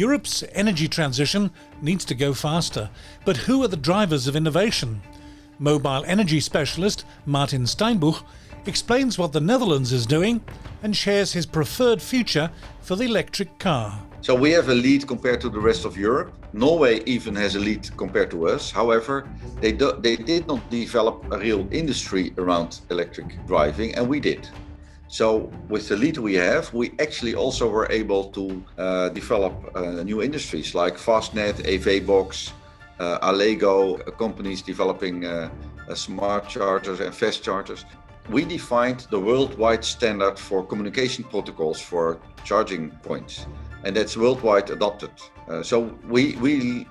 Europe's energy transition needs to go faster, but who are the drivers of innovation? Mobile energy specialist Maarten Steinbuch explains what the Netherlands is doing and shares his preferred future for the electric car. So we have a lead compared to the rest of Europe. Norway even has a lead compared to us. However, they did not develop a real industry around electric driving, and we did. So with the lead we have, we actually also were able to develop new industries like Fastnet, EVBox, Allego, companies developing smart chargers and fast chargers. We defined the worldwide standard for communication protocols for charging points, and that's worldwide adopted. So we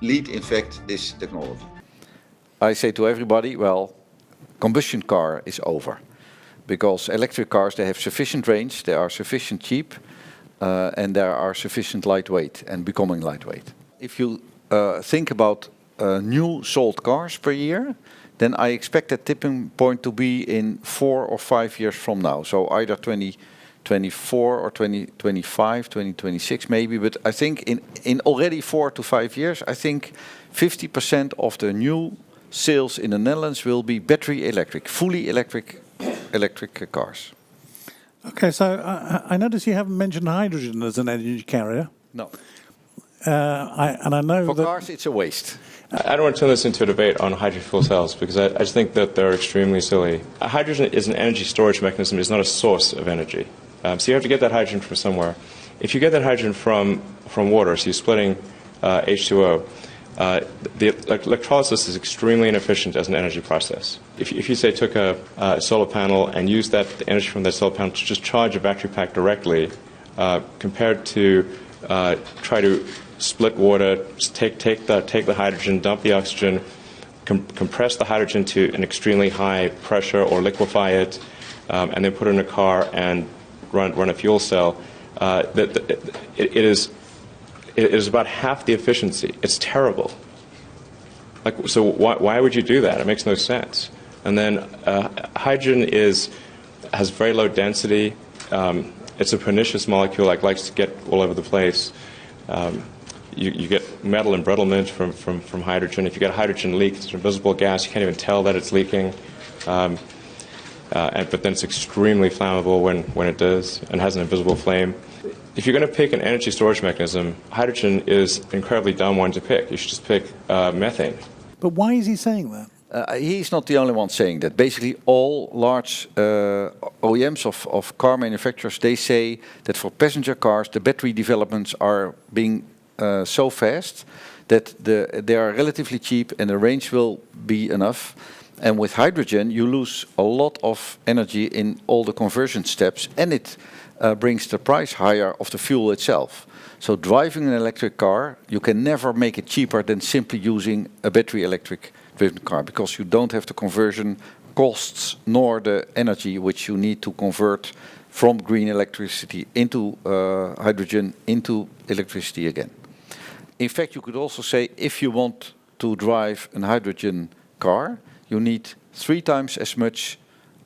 lead, in fact, this technology. I say to everybody, well, combustion car is over. Because electric cars, they have sufficient range, they are sufficient cheap, and they are sufficient lightweight and becoming lightweight. If you think about new sold cars per year, then I expect that tipping point to be in 4 or 5 years from now. So either 2024 or 2025, 2026 maybe. But I think in already 4 to 5 years, I think 50% of the new sales in the Netherlands will be battery electric, fully electric cars. Okay, so I notice you haven't mentioned hydrogen as an energy carrier. No. I know for that cars, it's a waste. I don't want to turn this into a debate on hydrogen fuel cells because I just think that they're extremely silly. Hydrogen is an energy storage mechanism. It's not a source of energy. So you have to get that hydrogen from somewhere. If you get that hydrogen from water, so you're splitting H2O, the electrolysis is extremely inefficient as an energy process. If you say took a solar panel and used the energy from that solar panel to just charge a battery pack directly, compared to try to split water, take the hydrogen, dump the oxygen, compress the hydrogen to an extremely high pressure or liquefy it, and then put it in a car and run a fuel cell, it is about half the efficiency. It's terrible. So why would you do that? It makes no sense. And then hydrogen has very low density. It's a pernicious molecule, likes to get all over the place. You get metal embrittlement from hydrogen. If you get a hydrogen leak, it's an invisible gas. You can't even tell that it's leaking. But then it's extremely flammable when it does and has an invisible flame. If you're going to pick an energy storage mechanism, hydrogen is an incredibly dumb one to pick. You should just pick methane. But why is he saying that? He's not the only one saying that. Basically, all large OEMs of car manufacturers, they say that for passenger cars, the battery developments are being so fast that they are relatively cheap and the range will be enough. And with hydrogen, you lose a lot of energy in all the conversion steps, and it brings the price higher of the fuel itself. So driving an electric car, you can never make it cheaper than simply using a battery electric driven car, because you don't have the conversion costs nor the energy which you need to convert from green electricity into hydrogen into electricity again. In fact, you could also say if you want to drive a hydrogen car, you need 3 times as much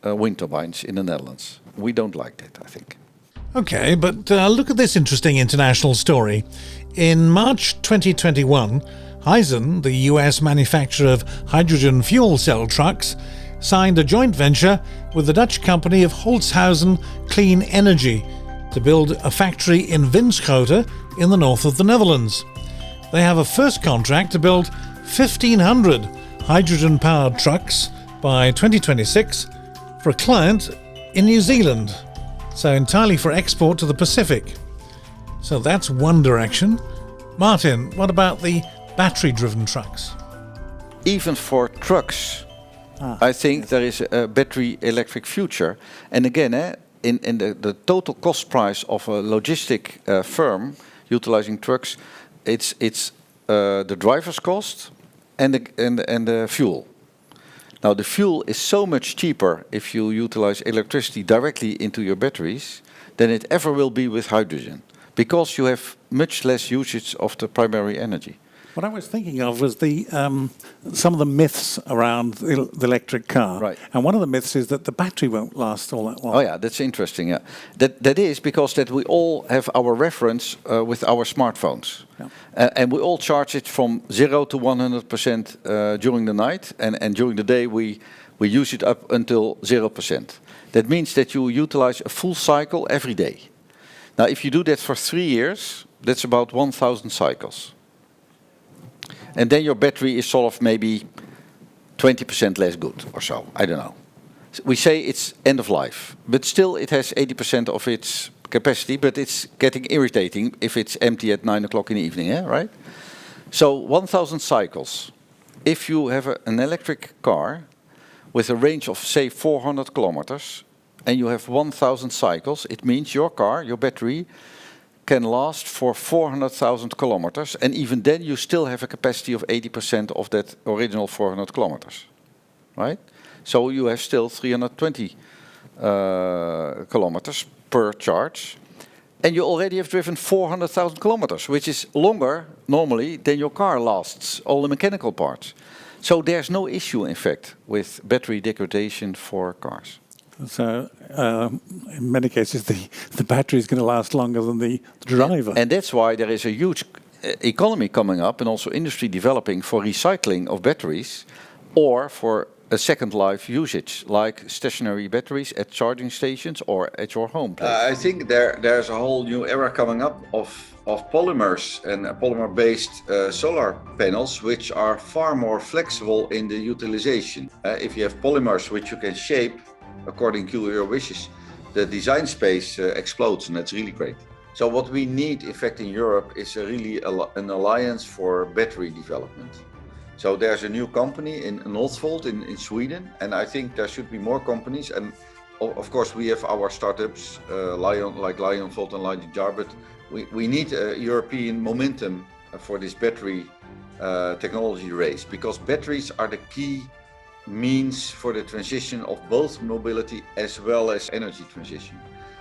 wind turbines in the Netherlands. We don't like that, I think. Okay, but look at this interesting international story. In March 2021, Hyzon, the US manufacturer of hydrogen fuel cell trucks, signed a joint venture with the Dutch company of Holzhausen Clean Energy to build a factory in Winschoten in the north of the Netherlands. They have a first contract to build 1,500 hydrogen-powered trucks by 2026 for a client in New Zealand, so entirely for export to the Pacific. So that's one direction. Maarten, what about the battery-driven trucks? Even for trucks, I think there is a battery electric future. And again, in the total cost price of a logistic firm utilizing trucks, it's the driver's cost and the fuel. Now the fuel is so much cheaper if you utilize electricity directly into your batteries than it ever will be with hydrogen, because you have much less usage of the primary energy. What I was thinking of was some of the myths around the electric car. Right. And one of the myths is that the battery won't last all that long. Oh yeah, that's interesting. Yeah, that is because that we all have our reference with our smartphones, and we all charge it from 0 to 100% during the night, and during the day we use it up until 0%. That means that you utilize a full cycle every day. Now, if you do that for 3 years, that's about 1,000 cycles. And then your battery is sort of maybe 20% less good or so. I don't know. We say it's end of life, but still it has 80% of its capacity, but it's getting irritating if it's empty at 9 o'clock in the evening, right? So 1,000 cycles. If you have an electric car with a range of, say, 400 kilometers, and you have 1,000 cycles, it means your car, your battery, can last for 400,000 kilometers, and even then you still have a capacity of 80% of that original 400 kilometers, right? So you have still 320 kilometers per charge, and you already have driven 400,000 kilometers, which is longer normally than your car lasts, all the mechanical parts. So there's no issue, in fact, with battery degradation for cars. So in many cases, the battery is going to last longer than the driver. And that's why there is a huge economy coming up and also industry developing for recycling of batteries or for a second life usage, like stationary batteries at charging stations or at your home place. I think there's a whole new era coming up of polymers and polymer-based solar panels, which are far more flexible in the utilization. If you have polymers which you can shape according to your wishes, the design space explodes, and that's really great. So what we need, in fact, in Europe is really an alliance for battery development. So there's a new company in Northvolt in Sweden, and I think there should be more companies. And of course, we have our startups, Lionvolt and LionJar, but we need a European momentum for this battery technology race, because batteries are the key means for the transition of both mobility as well as energy transition.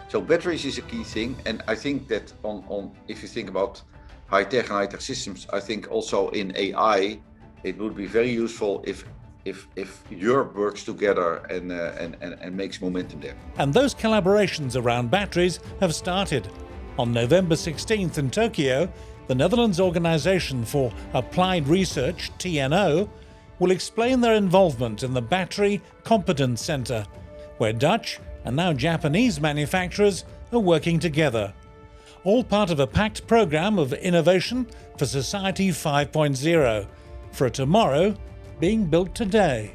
So batteries is a key thing, and I think that if you think about high-tech and high-tech systems, I think also in AI, it would be very useful if Europe works together and makes momentum there. And those collaborations around batteries have started. On November 16th in Tokyo, the Netherlands Organization for Applied Research, TNO, will explain their involvement in the Battery Competence Center, where Dutch and now Japanese manufacturers are working together. All part of a packed program of innovation for Society 5.0, for a tomorrow being built today.